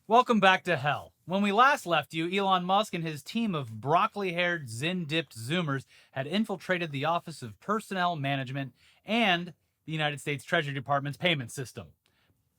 Welcome back to hell. When we last left you, Elon Musk and his team of broccoli-haired, Zin-dipped Zoomers had infiltrated the Office of Personnel Management and the United States Treasury Department's payment system.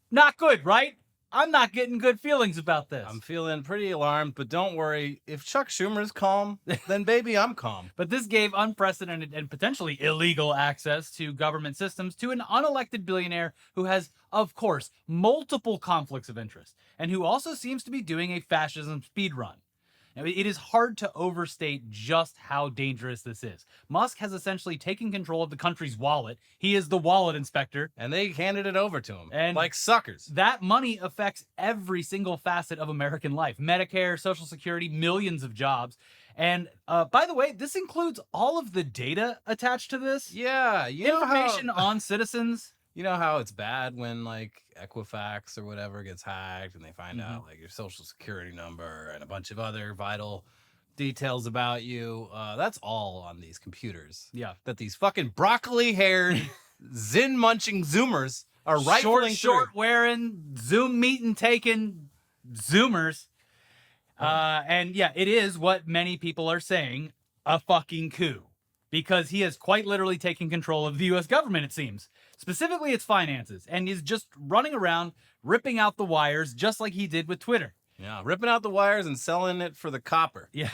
Not good, right? I'm not getting good feelings about this. I'm feeling pretty alarmed, but don't worry. If Chuck Schumer's calm, then baby, I'm calm. But this gave unprecedented and potentially illegal access to government systems to an unelected billionaire who has, of course, multiple conflicts of interest, and who also seems to be doing a fascism speedrun. Now, it is hard to overstate just how dangerous this is. Musk has essentially taken control of the country's wallet. He is the wallet inspector. And they handed it over to him, And like suckers. That money affects every single facet of American life. Medicare, Social Security, millions of jobs. And by the way, this includes all of the data attached to this. Yeah, Information on citizens. You know how it's bad when like Equifax or whatever gets hacked and they find out like your social security number and a bunch of other vital details about you. That's all on these computers. Yeah. That these fucking broccoli-haired, Zin-munching Zoomers are rifling short wearing, Zoom meeting taking Zoomers. And yeah, it is what many people are saying, a fucking coup. Because he has quite literally taken control of the U.S. government, it seems. Specifically its finances. And is just running around, ripping out the wires, just like he did with Twitter. Yeah, ripping out the wires and selling it for the copper. Yeah.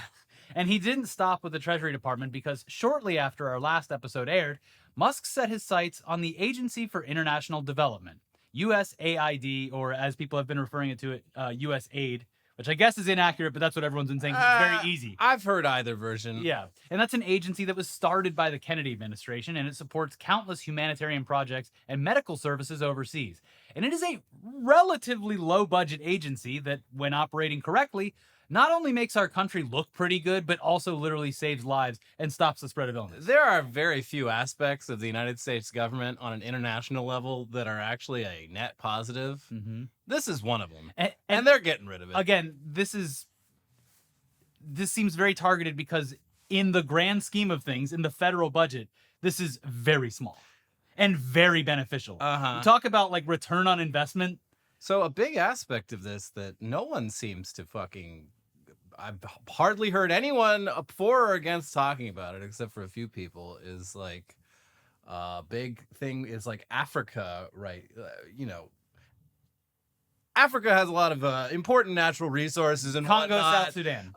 And he didn't stop with the Treasury Department because shortly after our last episode aired, Musk set his sights on the Agency for International Development, USAID, or as people have been referring to it, USAID, which I guess is inaccurate, but that's what everyone's been saying. It's very easy. I've heard either version. Yeah. And that's an agency that was started by the Kennedy administration, and it supports countless humanitarian projects and medical services overseas. And it is a relatively low-budget agency that, when operating correctly, not only makes our country look pretty good, but also literally saves lives and stops the spread of illness. There are very few aspects of the United States government on an international level that are actually a net positive. Mm-hmm. This is one of them. And they're getting rid of it. Again, this seems very targeted because in the grand scheme of things, in the federal budget, this is very small and very beneficial. Talk about like return on investment. So a big aspect of this that no one seems to I've hardly heard anyone for or against talking about it, except for a few people, is like big thing is like Africa, right? Africa has a lot of important natural resources and Congo, whatnot. South Sudan.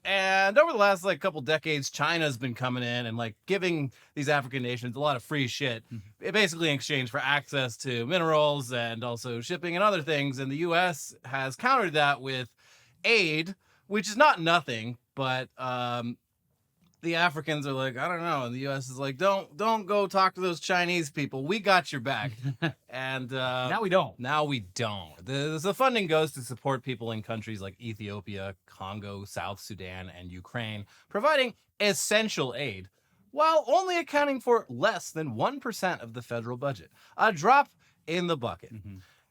And over the last like couple decades, China's been coming in and like giving these African nations a lot of free shit, basically in exchange for access to minerals and also shipping and other things. And the U.S. has countered that with aid, which is not nothing, but the Africans are like, I don't know. And the U.S. is like, don't go talk to those Chinese people. We got your back. And now we don't. Now we don't. The funding goes to support people in countries like Ethiopia, Congo, South Sudan, and Ukraine, providing essential aid, while only accounting for less than 1% of the federal budget. A drop in the bucket.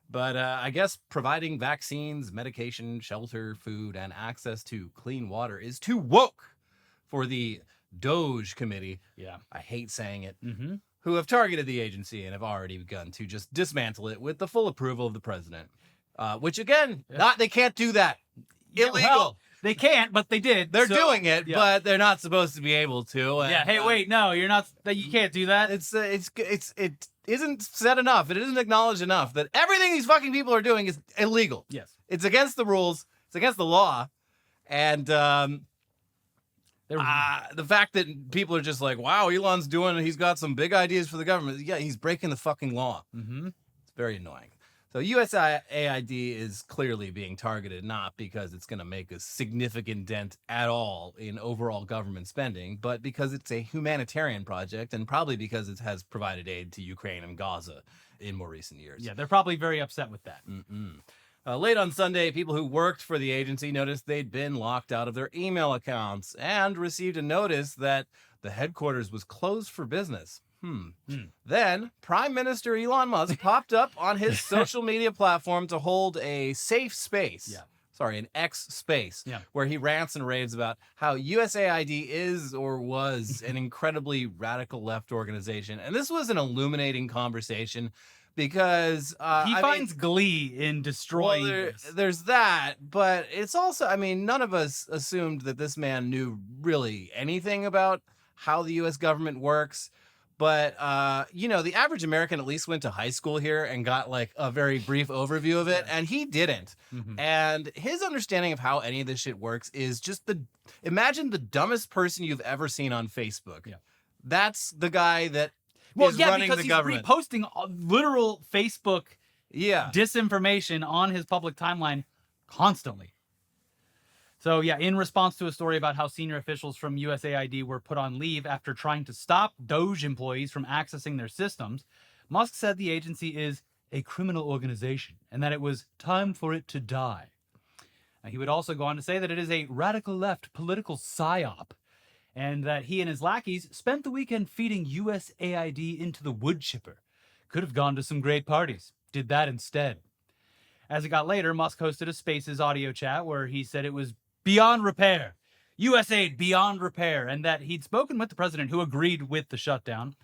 But I guess providing vaccines, medication, shelter, food, and access to clean water is too woke for the D.O.G.E committee. Yeah. I hate saying it. Who have targeted the agency and have already begun to just dismantle it with the full approval of the president. Which again, they can't do that. Illegal. Well, they can't, but they did. They're doing it, but they're not supposed to be able to. And, Hey, wait, no, you're not. You can't do that. It isn't said enough. It isn't acknowledged enough that everything these fucking people are doing is illegal. Yes, it's against the rules. It's against the law, and the fact that people are just like, wow, Elon's he's got some big ideas for the government. Yeah, he's breaking the fucking law. It's very annoying. So USAID is clearly being targeted, not because it's going to make a significant dent at all in overall government spending, but because it's a humanitarian project and probably because it has provided aid to Ukraine and Gaza in more recent years. Yeah, they're probably very upset with that. Late on Sunday, people who worked for the agency noticed they'd been locked out of their email accounts and received a notice that the headquarters was closed for business. Then Prime Minister Elon Musk popped up on his social media platform to hold a safe space. An X space, where he rants and raves about how USAID is or was an incredibly radical left organization. And this was an illuminating conversation because He finds glee in destroying this. there's that, but it's also, I mean, none of us assumed that this man knew really anything about how the U.S. government works. But, the average American at least went to high school here and got like a very brief overview of it, and he didn't. Mhm. And his understanding of how any of this shit works is just imagine the dumbest person you've ever seen on Facebook. Yeah. That's the guy that is running because the he's government. reposting literal Facebook Yeah. disinformation on his public timeline constantly. So yeah, in response to a story about how senior officials from USAID were put on leave after trying to stop Doge employees from accessing their systems, Musk said the agency is a criminal organization and that it was time for it to die. He would also go on to say that it is a radical left political psyop, and that he and his lackeys spent the weekend feeding USAID into the wood chipper. Could have gone to some great parties. Did that instead. As it got later, Musk hosted a Spaces audio chat where he said it was beyond repair. USAID beyond repair, and that he'd spoken with the president who agreed with the shutdown.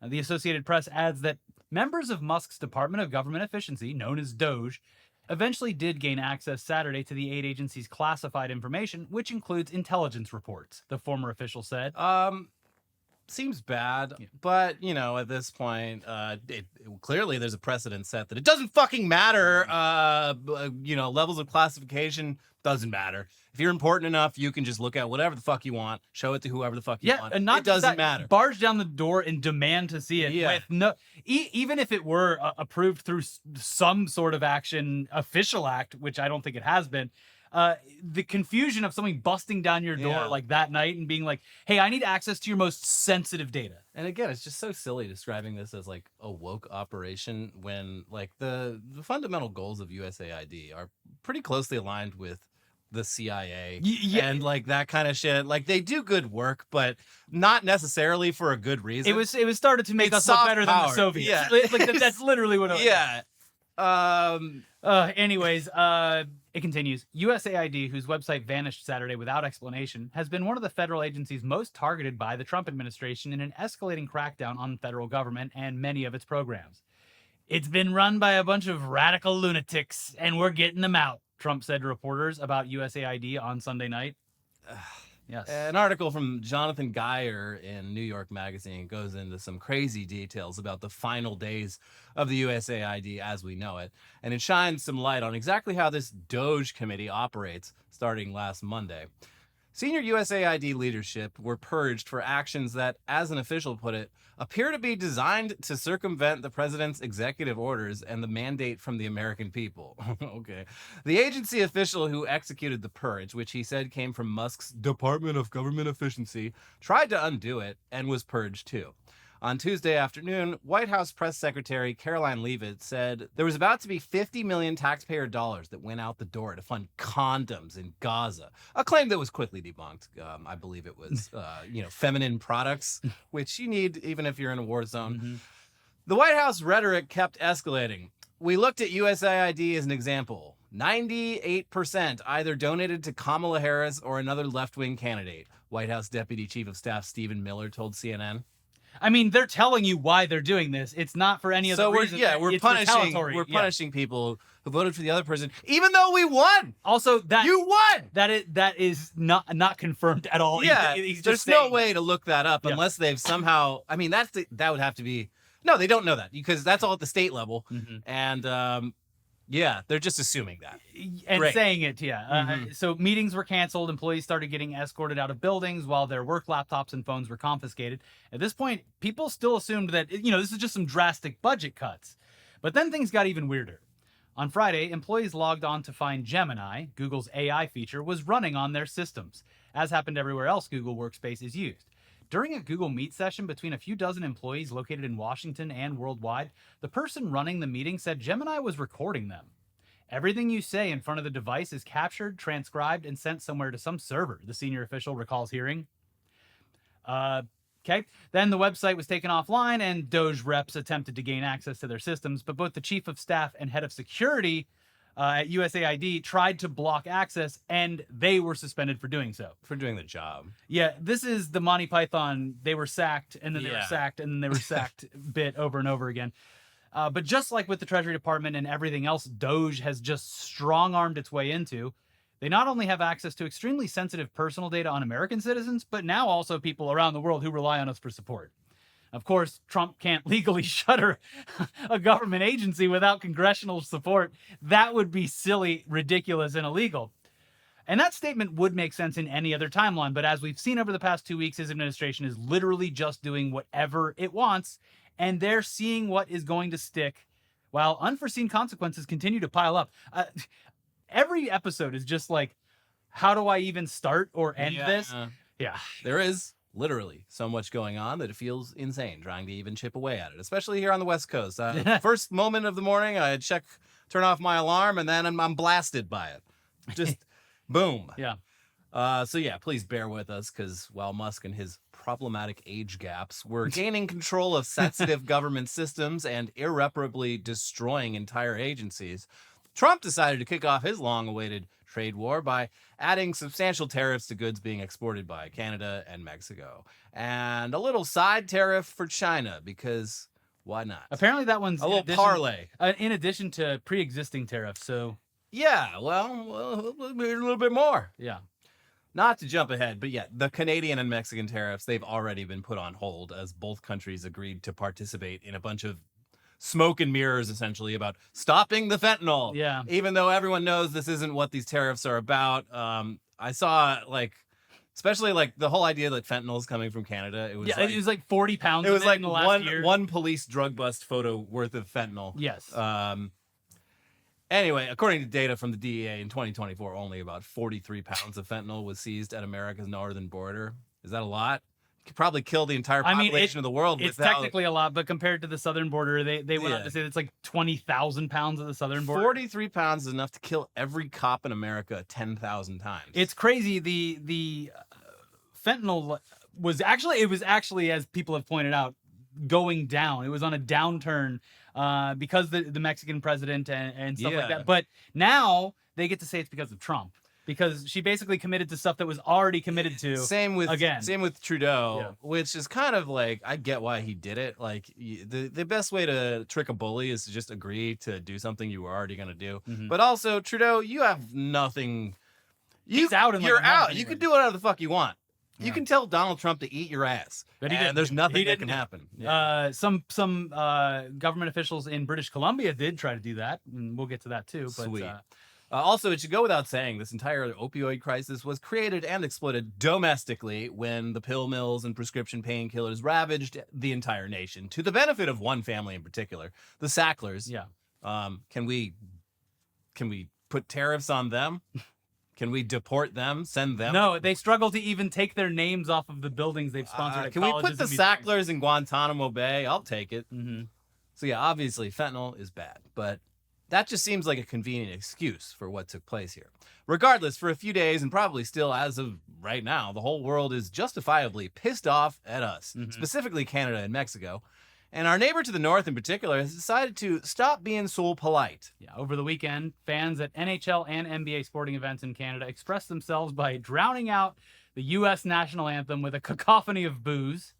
The Associated Press adds that members of Musk's Department of Government Efficiency, known as D.O.G.E, eventually did gain access Saturday to the aid agency's classified information, which includes intelligence reports, the former official said. Seems bad, but at this point, clearly there's a precedent set that it doesn't fucking matter. Levels of classification doesn't matter. If you're important enough, you can just look at whatever the fuck you want, show it to whoever the fuck you want. And not it doesn't that, matter. Barge down the door and demand to see it. Yeah. With no, even if it were approved through some sort of action, official act, which I don't think it has been. The confusion of somebody busting down your door like that night and being like, hey, I need access to your most sensitive data. And again, it's just so silly describing this as like a woke operation when like the fundamental goals of USAID are pretty closely aligned with the CIA and like that kind of shit. Like they do good work, but not necessarily for a good reason. It was started to make us look better than the Soviets. Yeah. That's literally what it was. Yeah. Anyways, it continues. USAID, whose website vanished Saturday without explanation, has been one of the federal agencies most targeted by the Trump administration in an escalating crackdown on the federal government and many of its programs. It's been run by a bunch of radical lunatics, and we're getting them out, Trump said to reporters about USAID on Sunday night. Yes. An article from Jonathan Geyer in New York Magazine goes into some crazy details about the final days of the USAID as we know it, and it shines some light on exactly how this D.O.G.E committee operates starting last Monday. Senior USAID leadership were purged for actions that, as an official put it, appear to be designed to circumvent the president's executive orders and the mandate from the American people. Okay. The agency official who executed the purge, which he said came from Musk's Department of Government Efficiency, tried to undo it and was purged too. On Tuesday afternoon, White House Press Secretary Caroline Leavitt said there was about to be 50 million taxpayer dollars that went out the door to fund condoms in Gaza, a claim that was quickly debunked. I believe it was, feminine products, which you need even if you're in a war zone. Mm-hmm. The White House rhetoric kept escalating. We looked at USAID as an example. 98% either donated to Kamala Harris or another left-wing candidate, White House Deputy Chief of Staff Stephen Miller told CNN. I mean, they're telling you why they're doing this. It's not for any other reason. We're punishing people who voted for the other person, even though we won. Also, that you won. That is not confirmed at all. Yeah, there's no way to look that up unless they've somehow. I mean, that would have to be. No, they don't know that because that's all at the state level, and they're just assuming that and saying it. So meetings were canceled. Employees started getting escorted out of buildings while their work laptops and phones were confiscated. At this point, people still assumed that this is just some drastic budget cuts. But then things got even weirder. On Friday, employees logged on to find Gemini, Google's AI feature, was running on their systems, as happened everywhere else Google Workspace is used. During a Google Meet session between a few dozen employees located in Washington and worldwide, the person running the meeting said Gemini was recording them. Everything you say in front of the device is captured, transcribed, and sent somewhere to some server, the senior official recalls hearing. Okay. Then the website was taken offline and D.O.G.E reps attempted to gain access to their systems, but both the chief of staff and head of security at USAID tried to block access, and they were suspended for doing so. For doing the job. Yeah, this is the Monty Python, they were sacked, and then they were sacked, and then they were sacked bit over and over again. But just like with the Treasury Department and everything else DOGE has just strong-armed its way into, they not only have access to extremely sensitive personal data on American citizens, but now also people around the world who rely on us for support. Of course, Trump can't legally shutter a government agency without congressional support. That would be silly, ridiculous, and illegal. And that statement would make sense in any other timeline. But as we've seen over the past 2 weeks, his administration is literally just doing whatever it wants. And they're seeing what is going to stick while unforeseen consequences continue to pile up. Every episode is just like, how do I even start or end this? Yeah. There is literally so much going on that it feels insane trying to even chip away at it, especially here on the West Coast. First moment of the morning, I turn off my alarm, and then I'm blasted by it. Just boom. Yeah. So yeah, please bear with us, because while Musk and his problematic age gaps were gaining control of sensitive government systems and irreparably destroying entire agencies, Trump decided to kick off his long-awaited trade war by adding substantial tariffs to goods being exported by Canada and Mexico, and a little side tariff for China, because why not? Apparently that one's a little parlay. In addition to pre-existing tariffs, so... Yeah, well, a little bit more. Yeah. Not to jump ahead, but yeah, the Canadian and Mexican tariffs, they've already been put on hold as both countries agreed to participate in a bunch of smoke and mirrors, essentially, about stopping the fentanyl. Yeah. Even though everyone knows this isn't what these tariffs are about. I saw, especially the whole idea that fentanyl is coming from Canada. It was it was like 40 pounds. It was like in the last year. one police drug bust photo worth of fentanyl. Yes. Anyway, according to data from the DEA in 2024, only about 43 pounds of fentanyl was seized at America's northern border. Is that a lot? You could probably kill the entire population of the world. It's technically a lot, but compared to the southern border, they went on to say it's like 20,000 pounds at the southern border. 43 pounds is enough to kill every cop in America 10,000 times. It's crazy. The fentanyl was actually, as people have pointed out, going down. It was on a downturn because the Mexican president and stuff like that. But now they get to say it's because of Trump, because she basically committed to stuff that was already committed to. Same with Trudeau, which is kind of like, I get why he did it. Like, the best way to trick a bully is to just agree to do something you were already going to do. Mm-hmm. But also, Trudeau, you have nothing. He's out. You're out. Anyway. You can do whatever the fuck you want. You can tell Donald Trump to eat your ass, but there's nothing that can happen. Yeah. Some government officials in British Columbia did try to do that, and we'll get to that too. But, sweet. Also, it should go without saying, this entire opioid crisis was created and exploited domestically when the pill mills and prescription painkillers ravaged the entire nation, to the benefit of one family in particular, the Sacklers. Yeah. Can we put tariffs on them? Can we deport them? Send them? No, they struggle to even take their names off of the buildings they've sponsored. Can we put the Sacklers in Guantanamo Bay? I'll take it. Mm-hmm. So yeah, obviously fentanyl is bad, but that just seems like a convenient excuse for what took place here. Regardless, for a few days, and probably still as of right now, the whole world is justifiably pissed off at us, specifically Canada and Mexico. And our neighbor to the north in particular has decided to stop being so polite. Yeah, over the weekend, fans at NHL and NBA sporting events in Canada expressed themselves by drowning out the U.S. national anthem with a cacophony of boos.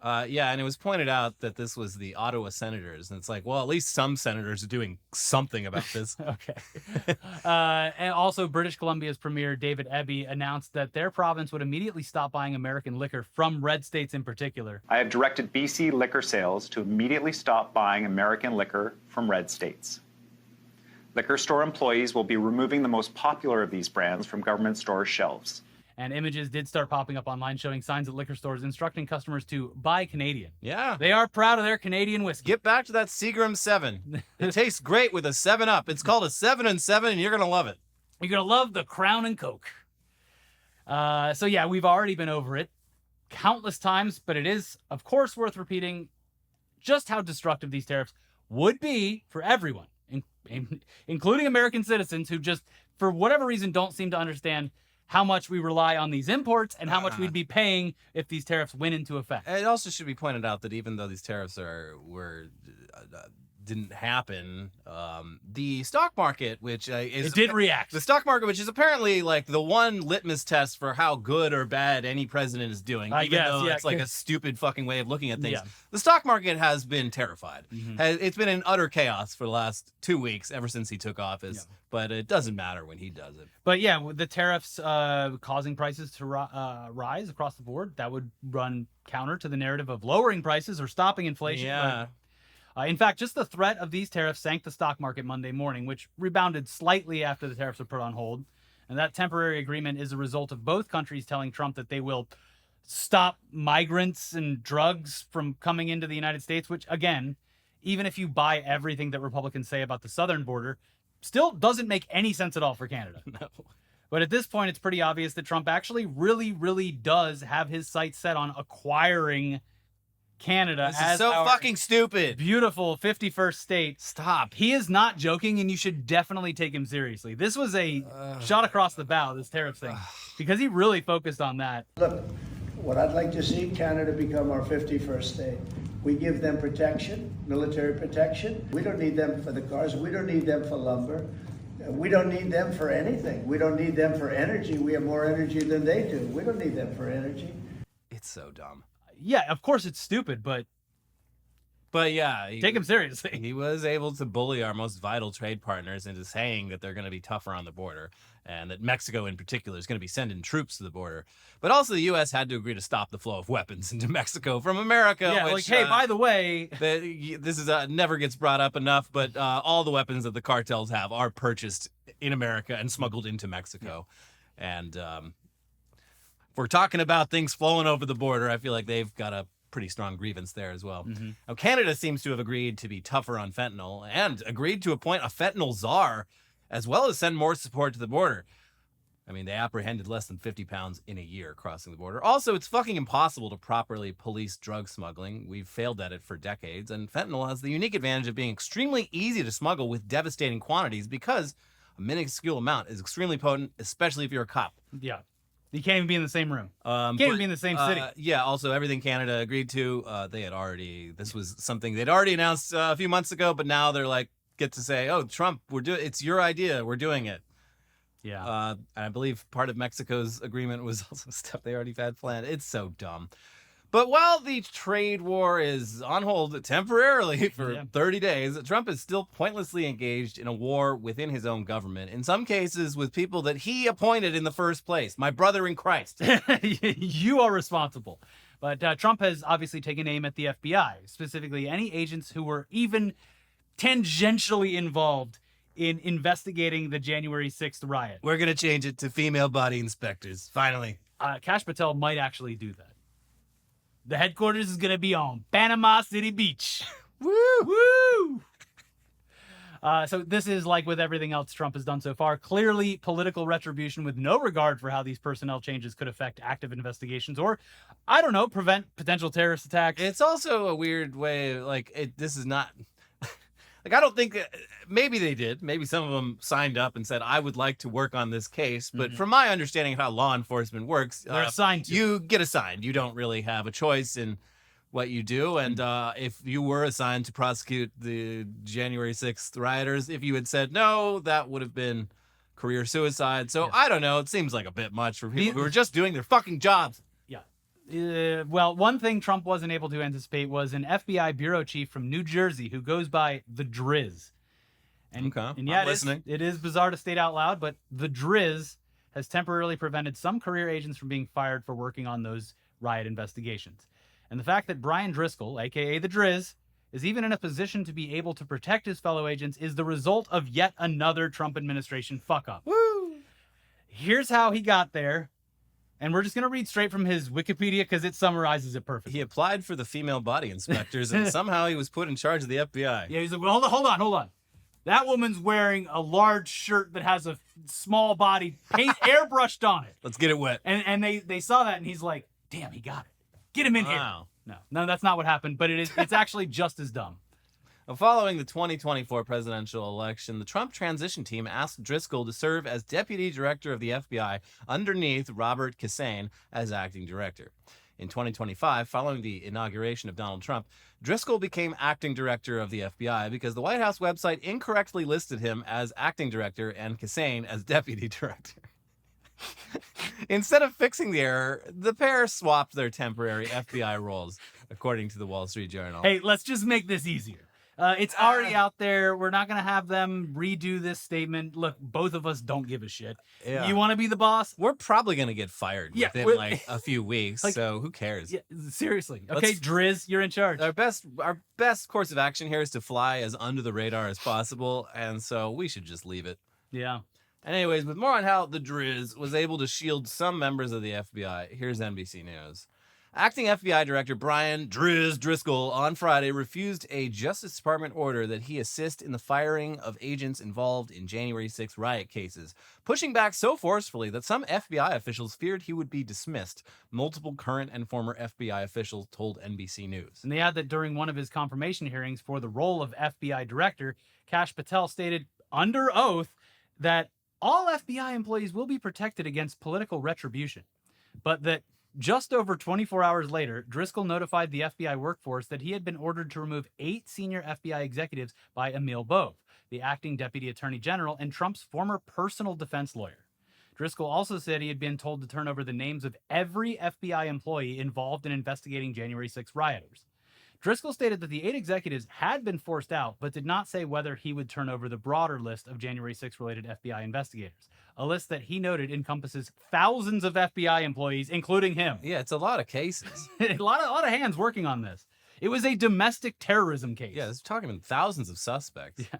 And it was pointed out that this was the Ottawa Senators. And it's like, well, at least some senators are doing something about this. Okay. And also, British Columbia's Premier David Eby announced that their province would immediately stop buying American liquor from red states in particular. I have directed BC liquor sales to immediately stop buying American liquor from red states. Liquor store employees will be removing the most popular of these brands from government store shelves. And images did start popping up online showing signs at liquor stores instructing customers to buy Canadian. Yeah. They are proud of their Canadian whiskey. Get back to that Seagram 7. It tastes great with a 7-Up. It's called a 7 and 7, and you're going to love it. You're going to love the Crown and Coke. So yeah, we've already been over it countless times, but it is, of course, worth repeating just how destructive these tariffs would be for everyone, including American citizens who just, for whatever reason, don't seem to understand how much we rely on these imports and how much we'd be paying if these tariffs went into effect. It also should be pointed out that even though these tariffs were didn't happen, the stock market, which is It did react. the stock market, which is apparently like the one litmus test for how good or bad any president is doing, I even guess, though yeah, it's like a stupid fucking way of looking at things. Yeah. The stock market has been terrified. Mhm. It's been in utter chaos for the last 2 weeks ever since he took office. Yeah. But it doesn't matter when he does it. But yeah, with the tariffs causing prices to rise across the board, that would run counter to the narrative of lowering prices or stopping inflation. Yeah. In fact, just the threat of these tariffs sank the stock market Monday morning, which rebounded slightly after the tariffs were put on hold. And that temporary agreement is a result of both countries telling Trump that they will stop migrants and drugs from coming into the United States, which, again, even if you buy everything that Republicans say about the southern border, still doesn't make any sense at all for Canada. No. But at this point, it's pretty obvious that Trump actually really does have his sights set on acquiring Canada This as is so our fucking stupid. beautiful 51st state. Stop. He is not joking, and you should definitely take him seriously. This was a shot across the bow, this tariff thing, because he really focused on that. Look, what I'd like to see Canada become our 51st state. We give them protection, military protection. We don't need them for the cars. We don't need them for lumber. We don't need them for anything. We don't need them for energy. We have more energy than they do. We don't need them for energy. It's so dumb. Yeah, of course it's stupid, but But yeah, take him seriously. He was able to bully our most vital trade partners into saying that they're going to be tougher on the border and that Mexico in particular is going to be sending troops to the border. But also the U.S. had to agree to stop the flow of weapons into Mexico from America. Yeah, which, like, hey, by the way, this is never gets brought up enough, but all the weapons that the cartels have are purchased in America and smuggled into Mexico. And if we're talking about things flowing over the border, I feel like they've got a pretty strong grievance there as well. Mm-hmm. Now, Canada seems to have agreed to be tougher on fentanyl and agreed to appoint a fentanyl czar, as well as send more support to the border. I mean, they apprehended less than 50 pounds in a year crossing the border. Also, it's fucking impossible to properly police drug smuggling. We've failed at it for decades, and fentanyl has the unique advantage of being extremely easy to smuggle with devastating quantities because a minuscule amount is extremely potent, especially if you're a cop. yeah, you can't even be in the same room. Can't even be in the same city. Yeah, also everything Canada agreed to, this was something they'd already announced a few months ago, but now they're like, get to say, oh, Trump, it's your idea, we're doing it. Yeah. I believe part of Mexico's agreement was also stuff they already had planned. It's so dumb. But while the trade war is on hold temporarily for 30 days, Trump is still pointlessly engaged in a war within his own government, in some cases with people that he appointed in the first place. My brother in Christ. You are responsible. But Trump has obviously taken aim at the FBI, specifically any agents who were even tangentially involved in investigating the January 6th riot. We're going to change it to female body inspectors, finally. Kash Patel might actually do that. The headquarters is going to be on Panama City Beach. Woo! Woo! So this is like with everything else Trump has done so far, clearly political retribution with no regard for how these personnel changes could affect active investigations or, I don't know, prevent potential terrorist attacks. It's also a weird way, this is not... I don't think maybe they did. Maybe some of them signed up and said, I would like to work on this case. But from my understanding of how law enforcement works, They're assigned to. You get assigned. You don't really have a choice in what you do. And if you were assigned to prosecute the January 6th rioters, if you had said no, that would have been career suicide. So I don't know. It seems like a bit much for people who are just doing their fucking jobs. Well, one thing Trump wasn't able to anticipate was an FBI bureau chief from New Jersey who goes by the Drizz. And yeah, I'm listening. It is bizarre to state out loud, but the Drizz has temporarily prevented some career agents from being fired for working on those riot investigations. And the fact that Brian Driscoll, aka the Drizz, is even in a position to be able to protect his fellow agents is the result of yet another Trump administration fuck-up. Woo! Here's how he got there. And we're just going to read straight from his Wikipedia because it summarizes it perfectly. He applied for the female body inspectors and somehow he was put in charge of the FBI. Yeah, he's like, well, hold on. That woman's wearing a large shirt that has a small body paint airbrushed on it. Let's get it wet. And they saw that and he's like, damn, he got it. Get him in here. No, that's not what happened, but it's actually just as dumb. Following the 2024 presidential election, the Trump transition team asked Driscoll to serve as deputy director of the FBI underneath Robert Kissane as acting director. In 2025, following the inauguration of Donald Trump, Driscoll became acting director of the FBI because the White House website incorrectly listed him as acting director and Kassane as deputy director. Instead of fixing the error, the pair swapped their temporary FBI roles, according to the Wall Street Journal. Hey, let's just make this easier. It's already out there. We're not going to have them redo this statement. Look, both of us don't give a shit. Yeah. You want to be the boss? We're probably going to get fired within like a few weeks, like, so who cares? Yeah, seriously. Okay, Drizz, you're in charge. Our best course of action here is to fly as under the radar as possible, and so we should just leave it. Yeah. Anyways, with more on how the Drizz was able to shield some members of the FBI, here's NBC News. Acting FBI Director Brian Drizz Driscoll on Friday refused a Justice Department order that he assist in the firing of agents involved in January 6 riot cases, pushing back so forcefully that some FBI officials feared he would be dismissed, multiple current and former FBI officials told NBC News. And they add that during one of his confirmation hearings for the role of FBI Director, Kash Patel stated under oath that all FBI employees will be protected against political retribution, but that just over 24 hours later, Driscoll notified the FBI workforce that he had been ordered to remove 8 senior FBI executives by Emil Bove, the acting deputy attorney general and Trump's former personal defense lawyer. Driscoll also said he had been told to turn over the names of every FBI employee involved in investigating January 6 rioters. Driscoll stated that the 8 executives had been forced out, but did not say whether he would turn over the broader list of January 6 related FBI investigators. A list that he noted encompasses thousands of FBI employees, including him. Yeah, it's a lot of cases. a lot of hands working on this. It was a domestic terrorism case. Yeah, it's talking about thousands of suspects. Yeah.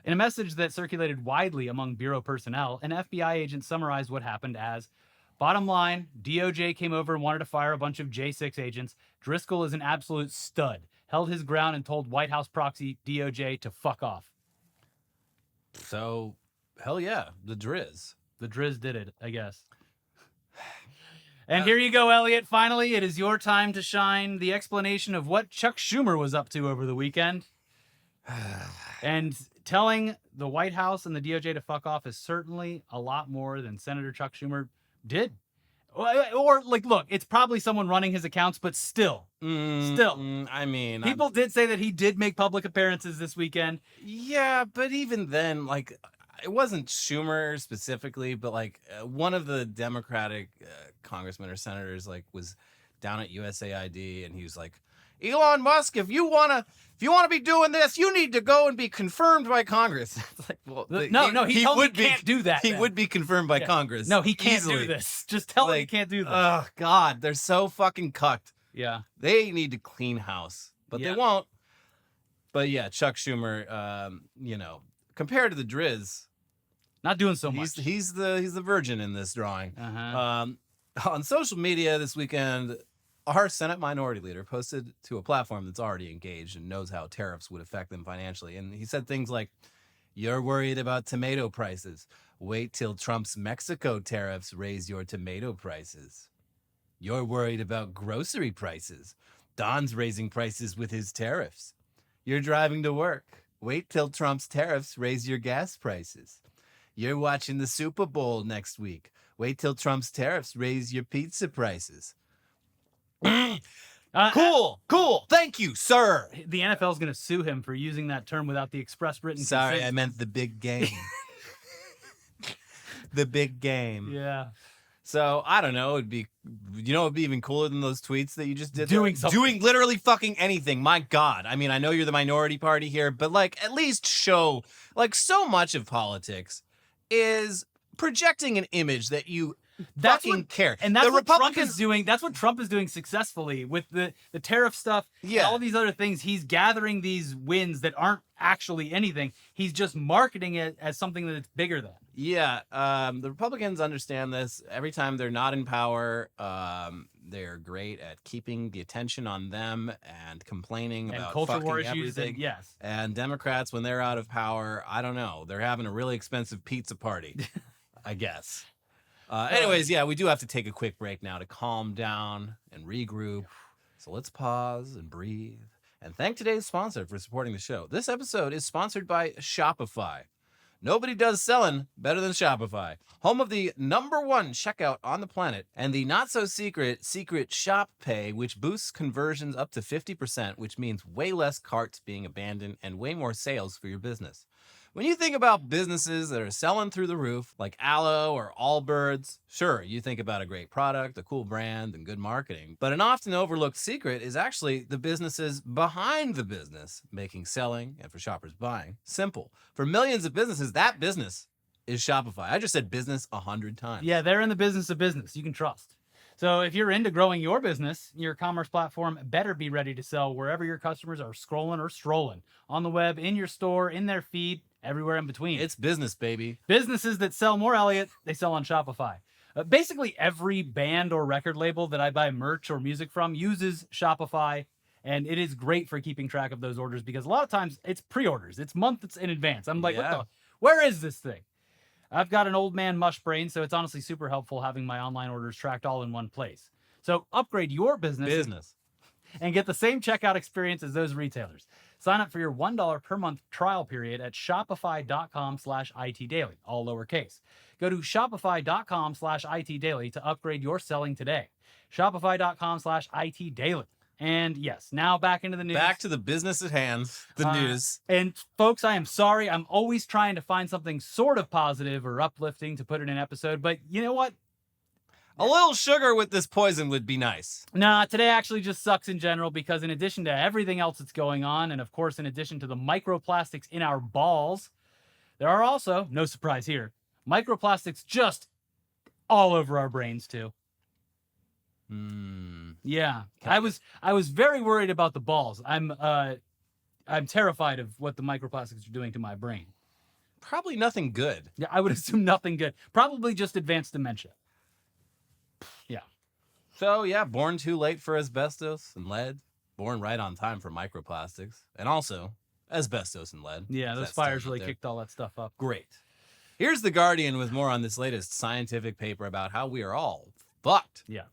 In a message that circulated widely among Bureau personnel, an FBI agent summarized what happened as, bottom line, DOJ came over and wanted to fire a bunch of J6 agents. Driscoll is an absolute stud. Held his ground and told White House proxy DOJ to fuck off. So, hell yeah, the Drizz. The Drizz did it, I guess. And here you go, Elliot. Finally, it is your time to shine. The explanation of what Chuck Schumer was up to over the weekend. And telling the White House and the DOJ to fuck off is certainly a lot more than Senator Chuck Schumer did. Or, like, look, it's probably someone running his accounts, but still. I mean... People did say that he did make public appearances this weekend. Yeah, but even then, like, it wasn't Schumer specifically, but, like, one of the Democratic congressmen or senators, like, was down at USAID, and he was like, Elon Musk, if you wanna be doing this, you need to go and be confirmed by Congress. It's like, well, he told me he can't do that. He would be confirmed by Congress. No, he can't easily. do this. Just tell him he can't do this. Oh God, they're so fucking cucked. Yeah, they need to clean house, but they won't. But yeah, Chuck Schumer, compared to the Drizz, not doing so much. He's the virgin in this drawing. On social media this weekend, our Senate Minority Leader posted to a platform that's already engaged and knows how tariffs would affect them financially. And he said things like, you're worried about tomato prices. Wait till Trump's Mexico tariffs raise your tomato prices. You're worried about grocery prices. Don's raising prices with his tariffs. You're driving to work. Wait till Trump's tariffs raise your gas prices. You're watching the Super Bowl next week. Wait till Trump's tariffs raise your pizza prices. Cool. Thank you, sir. The NFL is going to sue him for using that term without the express written Sorry, consent. I meant the big game. The big game. Yeah. So, I don't know. It'd be even cooler than those tweets that you just did. Doing something. Doing literally fucking anything. My God. I mean, I know you're the minority party here, but, like, at least show, like, so much of politics is projecting an image that you fucking care. And that's what Trump is doing. That's what Trump is doing successfully with the tariff stuff. Yeah. And all these other things. He's gathering these wins that aren't actually anything. He's just marketing it as something that's bigger than. Yeah. The Republicans understand this. Every time they're not in power, they're great at keeping the attention on them and complaining about culture war fucking issues. everything. Yes. And Democrats, when they're out of power, I don't know. They're having a really expensive pizza party, I guess. Anyways, yeah, we do have to take a quick break now to calm down and regroup. So let's pause and breathe and thank today's sponsor for supporting the show. This episode is sponsored by Shopify. Nobody does selling better than Shopify. Home of the #1 checkout on the planet and the not-so-secret Shop Pay, which boosts conversions up to 50%, which means way less carts being abandoned and way more sales for your business. When you think about businesses that are selling through the roof, like Aloe or Allbirds, sure, you think about a great product, a cool brand, and good marketing. But an often overlooked secret is actually the businesses behind the business, making selling, and for shoppers buying, simple. For millions of businesses, that business is Shopify. I just said business 100 times. Yeah, they're in the business of business. You can trust. So if you're into growing your business, your commerce platform better be ready to sell wherever your customers are scrolling or strolling. On the web, in your store, in their feed, everywhere in between. It's business, baby. Businesses that sell more, Elliot, they sell on Shopify. Basically, every band or record label that I buy merch or music from uses Shopify, and it is great for keeping track of those orders because a lot of times it's pre-orders. It's months in advance. I'm like, where is this thing? I've got an old man mush brain, so it's honestly super helpful having my online orders tracked all in one place. So upgrade your business. And get the same checkout experience as those retailers. Sign up for your $1 per month trial period at shopify.com/itdaily, all lowercase. Go to shopify.com/itdaily to upgrade your selling today. Shopify.com/itdaily. And yes, now back into the news. Back to the business at hand, the news. And folks, I am sorry. I'm always trying to find something sort of positive or uplifting to put in an episode, but you know what? A little sugar with this poison would be nice. Nah, today actually just sucks in general because in addition to everything else that's going on, and of course, in addition to the microplastics in our balls, there are also, no surprise here, microplastics just all over our brains too. Yeah, I was very worried about the balls. I'm terrified of what the microplastics are doing to my brain. Probably nothing good. Yeah, I would assume nothing good. Probably just advanced dementia. Yeah. So yeah, born too late for asbestos and lead. Born right on time for microplastics. And also asbestos and lead. Yeah, those fires really kicked all that stuff up. Great. Here's The Guardian with more on this latest scientific paper about how we are all fucked. Yeah.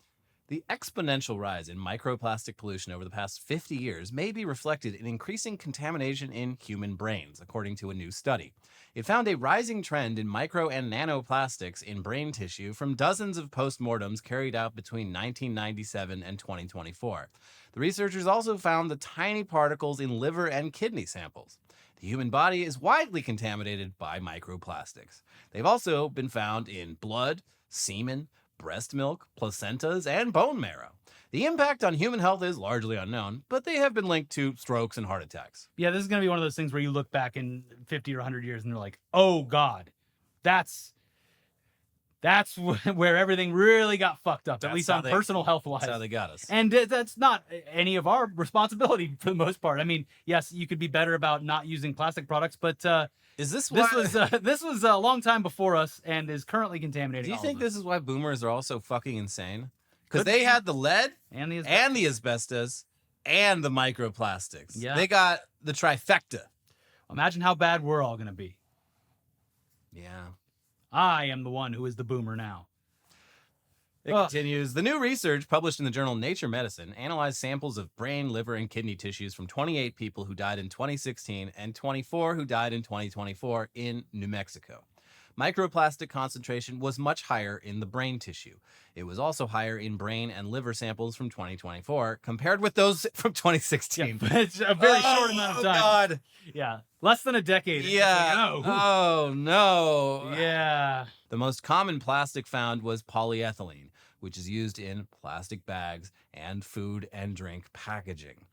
The exponential rise in microplastic pollution over the past 50 years may be reflected in increasing contamination in human brains, according to a new study. It found a rising trend in micro and nanoplastics in brain tissue from dozens of postmortems carried out between 1997 and 2024. The researchers also found the tiny particles in liver and kidney samples. The human body is widely contaminated by microplastics. They've also been found in blood, semen, breast milk, placentas, and bone marrow. The impact on human health is largely unknown, but they have been linked to strokes and heart attacks. Yeah, this is going to be one of those things where you look back in 50 or 100 years and they're like, oh, God, that's where everything really got fucked up, at least on personal health-wise. That's how they got us. And that's not any of our responsibility for the most part. I mean, yes, you could be better about not using plastic products, but this was a long time before us and is currently contaminating. Do you think this is why boomers are all so fucking insane? Because they had the lead and the asbestos and the microplastics. Yeah. They got the trifecta. Imagine how bad we're all going to be. Yeah. I am the one who is the boomer now. It continues. The new research published in the journal Nature Medicine analyzed samples of brain, liver, and kidney tissues from 28 people who died in 2016 and 24 who died in 2024 in New Mexico. Microplastic concentration was much higher in the brain tissue. It was also higher in brain and liver samples from 2024 compared with those from 2016. Yeah, but it's a very short amount of time. God. Yeah, less than a decade. Yeah. Like, oh, no. Yeah. The most common plastic found was polyethylene, which is used in plastic bags and food and drink packaging.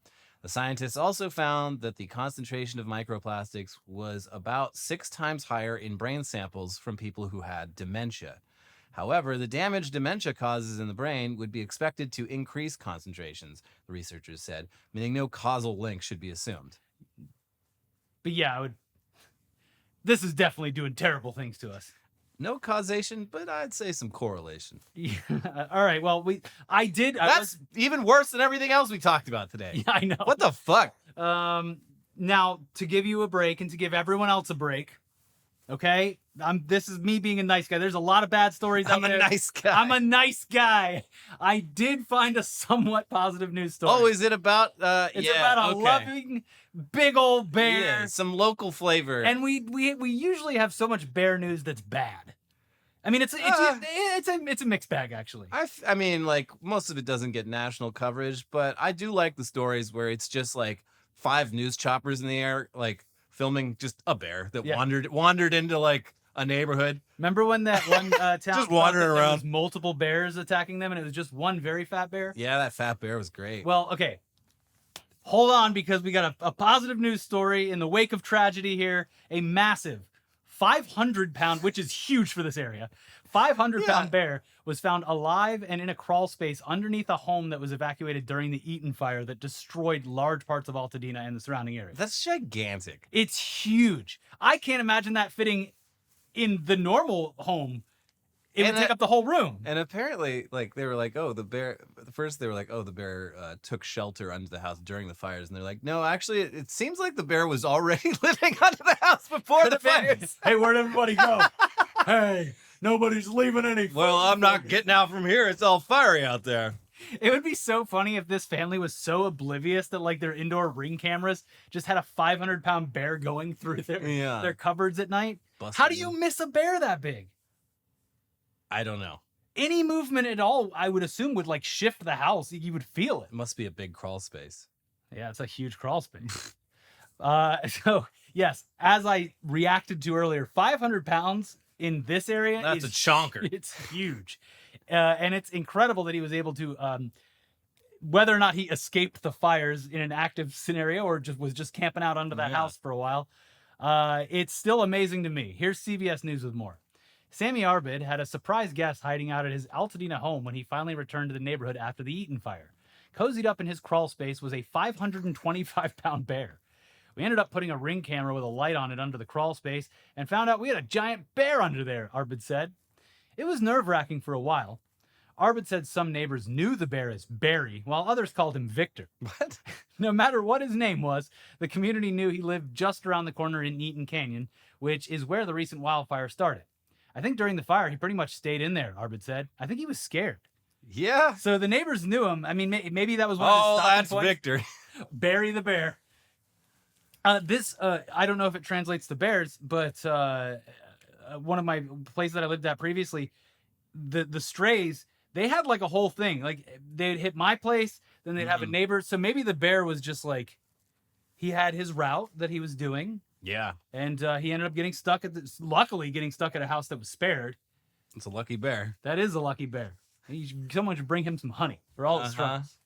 The scientists also found that the concentration of microplastics was about 6 times higher in brain samples from people who had dementia. However, the damage dementia causes in the brain would be expected to increase concentrations, the researchers said, meaning no causal link should be assumed. But yeah, this is definitely doing terrible things to us. No causation, but I'd say some correlation. Yeah. All right. Well, That's even worse than everything else we talked about today. Yeah, I know. What the fuck? Now, to give you a break and to give everyone else a break, Okay, this is me being a nice guy. There's a lot of bad stories. I'm a nice guy. I'm a nice guy. I did find a somewhat positive news story. Oh, is it about? It's about a loving big old bear. Yeah, some local flavor. And we usually have so much bear news that's bad. I mean, it's a mixed bag, actually. I mean, like, most of it doesn't get national coverage, but I do like the stories where it's just like 5 news choppers in the air, like filming just a bear that wandered into like a neighborhood. Remember when that one town just wandering around, there was multiple bears attacking them, and it was just one very fat bear? Yeah, that fat bear was great. Well, okay. Hold on, because we got a positive news story in the wake of tragedy here. A massive 500-pound, which is huge for this area, 500-pound bear was found alive and in a crawl space underneath a home that was evacuated during the Eaton fire that destroyed large parts of Altadena and the surrounding area. That's gigantic. It's huge. I can't imagine that fitting in the normal home. It would take up the whole room. And apparently, like, they were like, oh, the bear. First, they were like, oh, the bear took shelter under the house during the fires. And they're like, no, actually, it seems like the bear was already living under the house before the fires. Hey, where'd everybody go? Hey, nobody's leaving any food. Well, I'm not getting out from here. It's all fiery out there. It would be so funny if this family was so oblivious that, like, their indoor Ring cameras just had a 500-pound bear going through their cupboards at night. How do you miss a bear that big? I don't know. Any movement at all, I would assume, would like shift the house. You would feel it. It must be a big crawl space. Yeah, it's a huge crawl space. So, yes, as I reacted to earlier, 500 pounds in this area That's a chonker. It's huge. And it's incredible that he was able to, whether or not he escaped the fires in an active scenario or was just camping out under that house for a while. It's still amazing to me. Here's CBS News with more. Sammy Arbid had a surprise guest hiding out at his Altadena home when he finally returned to the neighborhood after the Eaton fire. Cozied up in his crawl space was a 525-pound bear. We ended up putting a Ring camera with a light on it under the crawl space and found out we had a giant bear under there, Arbid said. It was nerve-wracking for a while. Arbid said some neighbors knew the bear as Barry, while others called him Victor. What? No matter what his name was, the community knew he lived just around the corner in Eaton Canyon, which is where the recent wildfire started. I think during the fire, he pretty much stayed in there, Arbid said. I think he was scared. Yeah. So the neighbors knew him. I mean, maybe that was one of his stopping that's points. Victor. Barry the bear. I don't know if it translates to bears, but one of my places that I lived at previously, the strays, they had like a whole thing. Like, they'd hit my place, then they'd have a neighbor. So maybe the bear was just like, he had his route that he was doing. Yeah. And he ended up luckily getting stuck at a house that was spared. It's a lucky bear. That is a lucky bear. Someone should bring him some honey for all his troubles.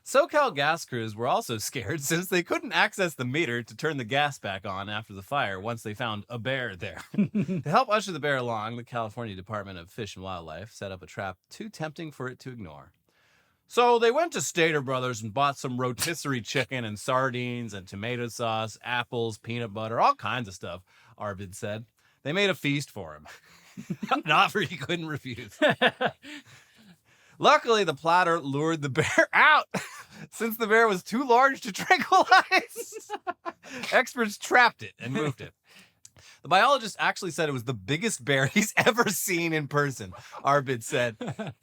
SoCal gas crews were also scared since they couldn't access the meter to turn the gas back on after the fire once they found a bear there. To help usher the bear along, the California Department of Fish and Wildlife set up a trap too tempting for it to ignore. So they went to Stater Brothers and bought some rotisserie chicken and sardines and tomato sauce, apples, peanut butter, all kinds of stuff, Arbid said. They made a feast for him. An offer he couldn't refuse. Luckily, the platter lured the bear out since the bear was too large to tranquilize. Experts trapped it and moved it. The biologist actually said it was the biggest bear he's ever seen in person, Arbid said.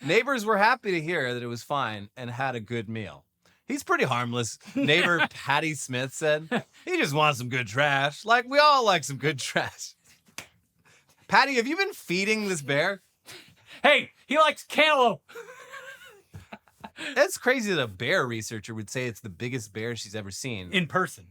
Neighbors were happy to hear that it was fine and had a good meal. He's pretty harmless, neighbor Patty Smith said. He just wants some good trash. Like, we all like some good trash. Patty, have you been feeding this bear? Hey, he likes cantaloupe. That's crazy that a bear researcher would say it's the biggest bear she's ever seen. In person.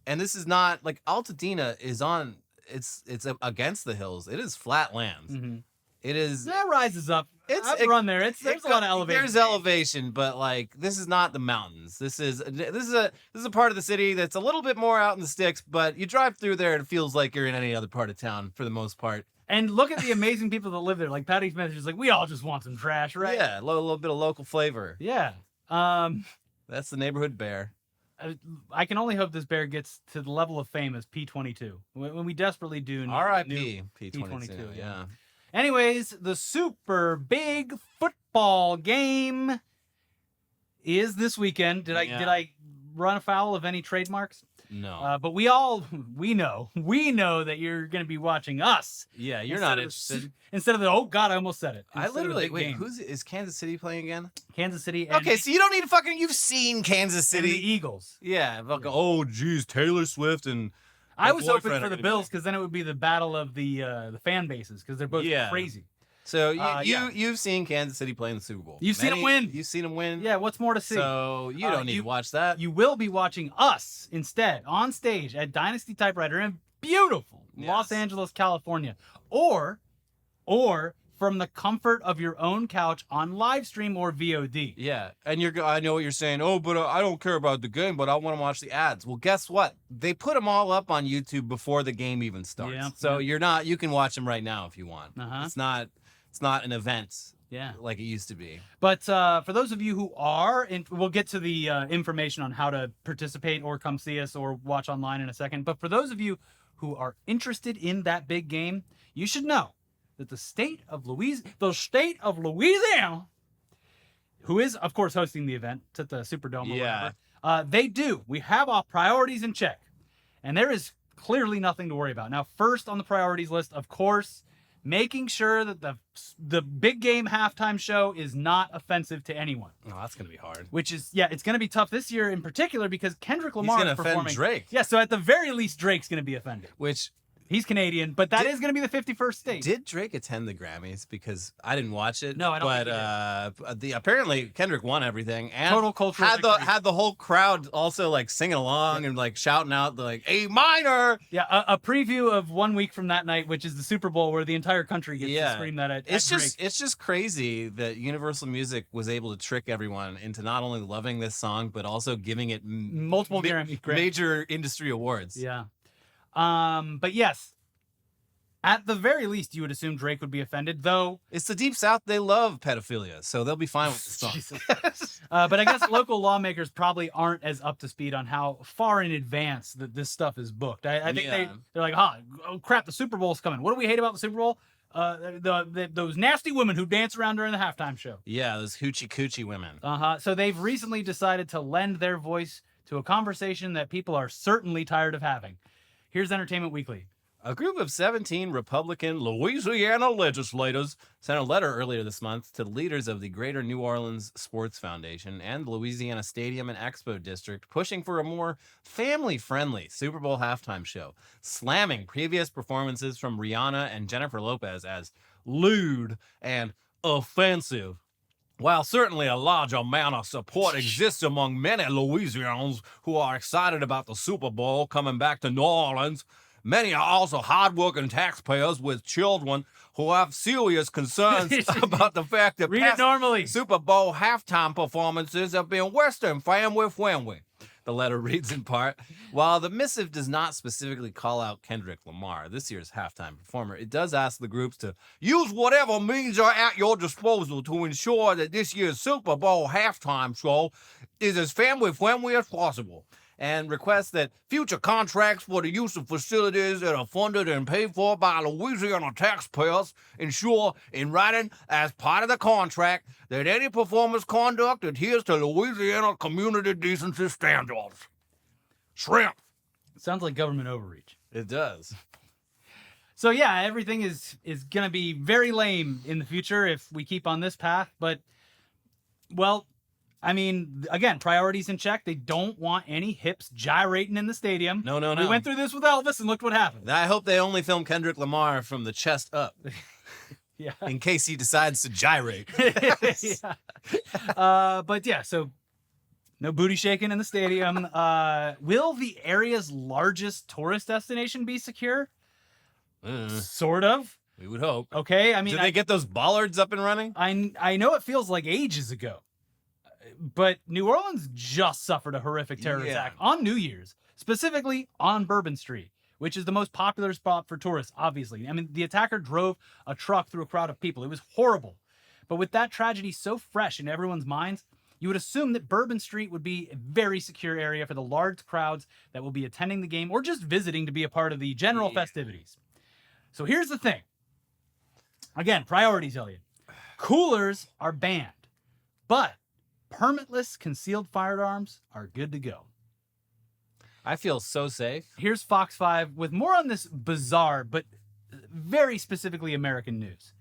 And this is not, like, Altadena is on... It's against the hills. It is flat lands. Mm-hmm. It is. That rises up. I've run there. There's a lot of elevation. There's elevation, but like this is not the mountains. This is a part of the city that's a little bit more out in the sticks. But you drive through there and it feels like you're in any other part of town for the most part. And look at the amazing people that live there. Like Patty Smith is just like, we all just want some trash, right? Yeah, a little bit of local flavor. Yeah. That's the neighborhood bear. I can only hope this bear gets to the level of fame as P22. When we desperately do. R.I.P. P22. Yeah. Anyways, the super big football game is this weekend. Did I run afoul of any trademarks? No. But we know that you're going to be watching us. Yeah, you're instead not of interested. Instead of the, oh God, I almost said it. I Instead of the literally big wait. game. Is Kansas City playing again? Kansas City? And, Okay, so you don't need to fucking. You've seen Kansas and the City. Eagles. Yeah. Fucking, oh, geez, Taylor Swift and. I was hoping boyfriend for are the gonna Bills because then it would be the battle of the fan bases because they're both crazy. So yeah. you've seen Kansas City play in the Super Bowl. You've seen them win. You've seen them win. Yeah, what's more to see? So you don't need to watch that. You will be watching us instead on stage at Dynasty Typewriter in beautiful Los Angeles, California, or from the comfort of your own couch on live stream or VOD. Yeah, and I know what you're saying. Oh, but I don't care about the game, but I want to watch the ads. Well, guess what? They put them all up on YouTube before the game even starts. Yeah. So you can watch them right now if you want. It's not an event. Yeah, like it used to be. But for those of you who are, we'll get to the information on how to participate or come see us or watch online in a second. But for those of you who are interested in that big game, you should know that the state of Louisiana, who is, of course, hosting the event, it's at the Superdome or whatever, we have our priorities in check. And there is clearly nothing to worry about. Now, first on the priorities list, of course, making sure that the big game halftime show is not offensive to anyone. Oh, that's going to be hard. Which is, it's going to be tough this year in particular because Kendrick Lamar is performing. He's going to offend Drake. Yeah, so at the very least, Drake's going to be offended. Which... He's Canadian, but that is going to be the 51st state. Did Drake attend the Grammys? Because I didn't watch it. No, I don't think he did. Apparently Kendrick won everything and total cultural had the whole crowd also like singing along and like shouting out like A minor. Yeah, a preview of 1 week from that night, which is the Super Bowl, where the entire country gets to scream that at it's Drake. It's just crazy that Universal Music was able to trick everyone into not only loving this song but also giving it multiple major industry awards. Yeah, but yes. At the very least, you would assume Drake would be offended, though. It's the Deep South. They love pedophilia, so they'll be fine with the song. But I guess local lawmakers probably aren't as up to speed on how far in advance that this stuff is booked. I think they're like, oh, crap, the Super Bowl's coming. What do we hate about the Super Bowl? Those nasty women who dance around during the halftime show. Yeah, those hoochie-coochie women. So they've recently decided to lend their voice to a conversation that people are certainly tired of having. Here's Entertainment Weekly. A group of 17 Republican Louisiana legislators sent a letter earlier this month to the leaders of the Greater New Orleans Sports Foundation and the Louisiana Stadium and Expo District, pushing for a more family-friendly Super Bowl halftime show, slamming previous performances from Rihanna and Jennifer Lopez as lewd and offensive. While certainly a large amount of support exists among many Louisianans who are excited about the Super Bowl coming back to New Orleans, many are also hardworking taxpayers with children who have serious concerns about the fact that past Super Bowl halftime performances have been Western family-friendly. The letter reads in part, while the missive does not specifically call out Kendrick Lamar, this year's halftime performer, it does ask the groups to use whatever means are at your disposal to ensure that this year's Super Bowl halftime show is as family-friendly as possible, and requests that future contracts for the use of facilities that are funded and paid for by Louisiana taxpayers ensure in writing as part of the contract that any performance conduct adheres to Louisiana community decency standards. Shrimp. Sounds like government overreach. It does. So yeah, everything is going to be very lame in the future if we keep on this path, but, well, I mean, again, priorities in check. They don't want any hips gyrating in the stadium. No. We went through this with Elvis, and look what happened. I hope they only film Kendrick Lamar from the chest up. Yeah. In case he decides to gyrate. Yeah. But yeah, so no booty shaking in the stadium. Will the area's largest tourist destination be secure? Sort of. We would hope. Okay, I mean... Did they get those bollards up and running? I know it feels like ages ago. But New Orleans just suffered a horrific terror attack on New Year's, specifically on Bourbon Street, which is the most popular spot for tourists, obviously. I mean, the attacker drove a truck through a crowd of people. It was horrible. But with that tragedy so fresh in everyone's minds, you would assume that Bourbon Street would be a very secure area for the large crowds that will be attending the game or just visiting to be a part of the general festivities. So here's the thing. Again, priorities, Elliot. Coolers are banned, but permitless concealed firearms are good to go. I feel so safe. Here's Fox 5 with more on this bizarre but very specifically American news.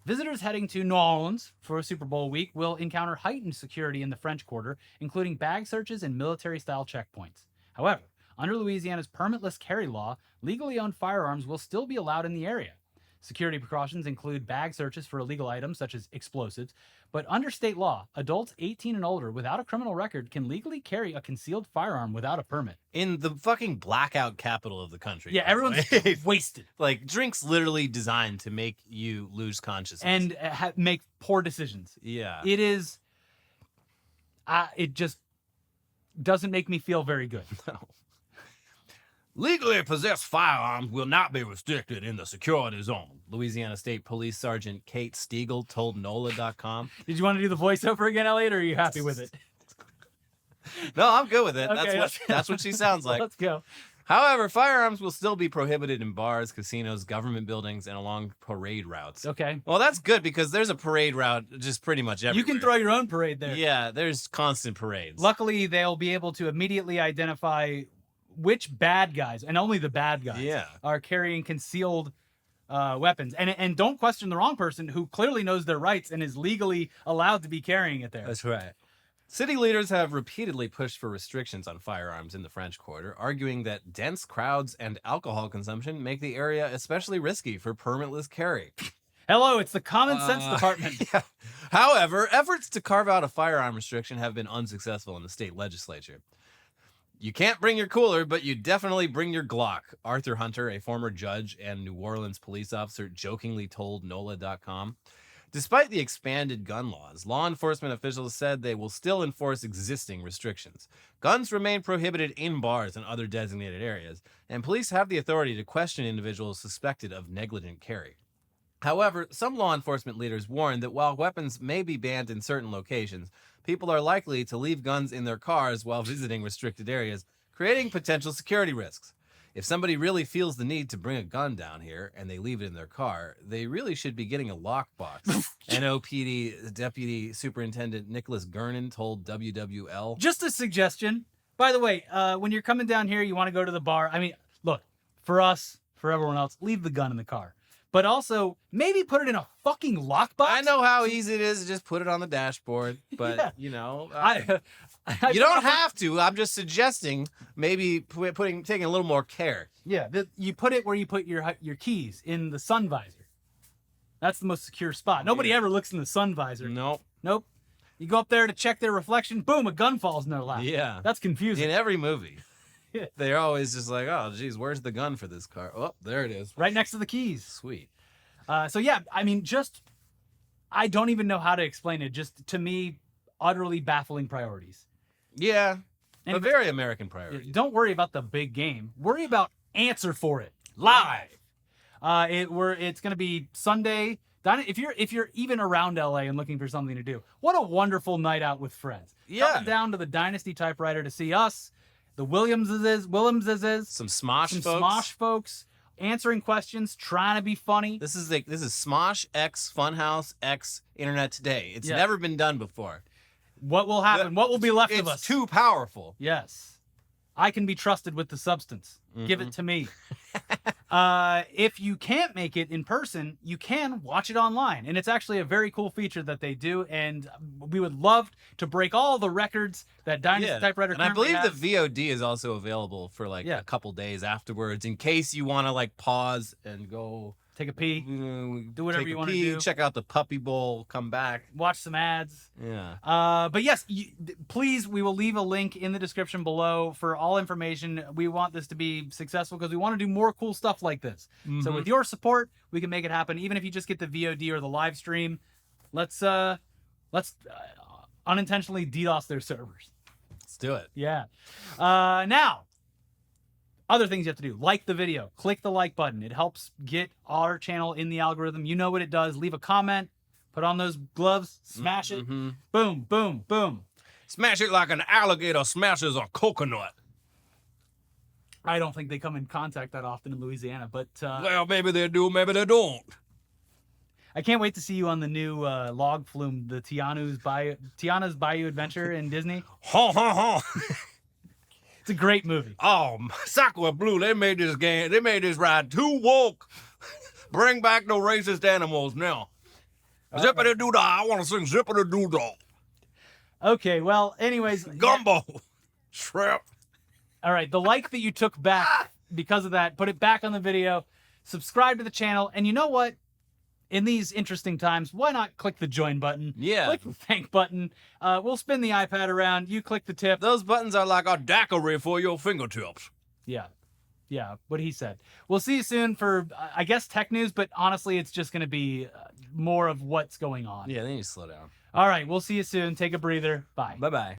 Visitors heading to New Orleans for Super Bowl week will encounter heightened security in the French Quarter, including bag searches and military-style checkpoints. However, under Louisiana's permitless carry law, legally owned firearms will still be allowed in the area. Security precautions include bag searches for illegal items such as explosives, but under state law, adults 18 and older without a criminal record can legally carry a concealed firearm without a permit. In the fucking blackout capital of the country. Yeah, everyone's wasted. Like, drinks literally designed to make you lose consciousness. And make poor decisions. Yeah. It is... it just doesn't make me feel very good. No. Legally possessed firearms will not be restricted in the security zone, Louisiana State Police Sergeant Kate Stiegel told NOLA.com. Did you want to do the voiceover again, Elliot, or are you happy with it? No, I'm good with it. Okay, That's what she sounds like. Let's go. However, firearms will still be prohibited in bars, casinos, government buildings, and along parade routes. Okay. Well, that's good because there's a parade route just pretty much everywhere. You can throw your own parade there. Yeah, there's constant parades. Luckily, they'll be able to immediately identify which bad guys, and only the bad guys, are carrying concealed weapons. And don't question the wrong person who clearly knows their rights and is legally allowed to be carrying it there. That's right. City leaders have repeatedly pushed for restrictions on firearms in the French Quarter, arguing that dense crowds and alcohol consumption make the area especially risky for permitless carry. Hello, it's the Common Sense Department. Yeah. However, efforts to carve out a firearm restriction have been unsuccessful in the state legislature. You can't bring your cooler, but you definitely bring your Glock, Arthur Hunter, a former judge and New Orleans police officer, jokingly told NOLA.com. Despite the expanded gun laws, law enforcement officials said they will still enforce existing restrictions. Guns remain prohibited in bars and other designated areas, and police have the authority to question individuals suspected of negligent carry. However, some law enforcement leaders warn that while weapons may be banned in certain locations, people are likely to leave guns in their cars while visiting restricted areas, creating potential security risks. If somebody really feels the need to bring a gun down here and they leave it in their car, they really should be getting a lockbox. NOPD Deputy Superintendent Nicholas Gernon told WWL. Just a suggestion. By the way, when you're coming down here, you want to go to the bar. I mean, look, for us, for everyone else, leave the gun in the car. But also, maybe put it in a fucking lockbox. I know how easy it is to just put it on the dashboard, but, Yeah. you know... You don't have to. I'm just suggesting maybe taking a little more care. Yeah, you put it where you put your keys, in the sun visor. That's the most secure spot. Nobody ever looks in the sun visor. Nope. You go up there to check their reflection, boom, a gun falls in their lap. Yeah. That's confusing. In every movie. Yeah. They're always just like, oh, geez, where's the gun for this car? Oh, there it is. Right next to the keys. Sweet. So yeah, I mean, I don't even know how to explain it. Just, to me, utterly baffling priorities. Yeah, And a very American priority. Don't worry about the big game. Worry about answer for it live. It's going to be Sunday. If you're even around LA and looking for something to do, what a wonderful night out with friends. Yeah. Come down to the Dynasty Typewriter to see us, the Willems, Some Smosh folks. Smosh folks answering questions, trying to be funny. This is Smosh X Funhouse X Internet Today. It's never been done before. What will happen? What will be left of us? It's too powerful. Yes. I can be trusted with the substance. Give it to me. If you can't make it in person, you can watch it online. And it's actually a very cool feature that they do. And we would love to break all the records that Dynasty Typewriter and I believe has. the VOD is also available for a couple days afterwards in case you want to pause and go... Take a pee. Do whatever you want to do. Check out the Puppy Bowl. Come back. Watch some ads. Yeah. But yes, please, we will leave a link in the description below for all information. We want this to be successful because we want to do more cool stuff like this. So with your support, we can make it happen. Even if you just get the VOD or the live stream, let's unintentionally DDoS their servers. Let's do it. Yeah. Now, other things you have to do, like the video, click the like button. It helps get our channel in the algorithm. You know what it does. Leave a comment, put on those gloves, smash it. Boom, boom, boom. Smash it like an alligator smashes a coconut. I don't think they come in contact that often in Louisiana, but... well, maybe they do, maybe they don't. I can't wait to see you on the new log flume, the Tiana's Bayou Adventure in Disney. Ha, ha, ha. It's a great movie. Oh, Sacre Blue, they made this game. They made this ride too woke. Bring back the racist animals now. Zippity doo dah. I want to sing zippity doo dah. Okay, well, anyways. Gumbo. Shrimp. All right, the like that you took back because of that, put it back on the video, subscribe to the channel, and you know what? In these interesting times, why not click the join button? Yeah. Click the thank button. We'll spin the iPad around. You click the tip. Those buttons are like a daiquiri for your fingertips. Yeah, what he said. We'll see you soon for, I guess, tech news, but honestly, it's just going to be more of what's going on. Yeah, they need to slow down. All right, we'll see you soon. Take a breather. Bye. Bye-bye.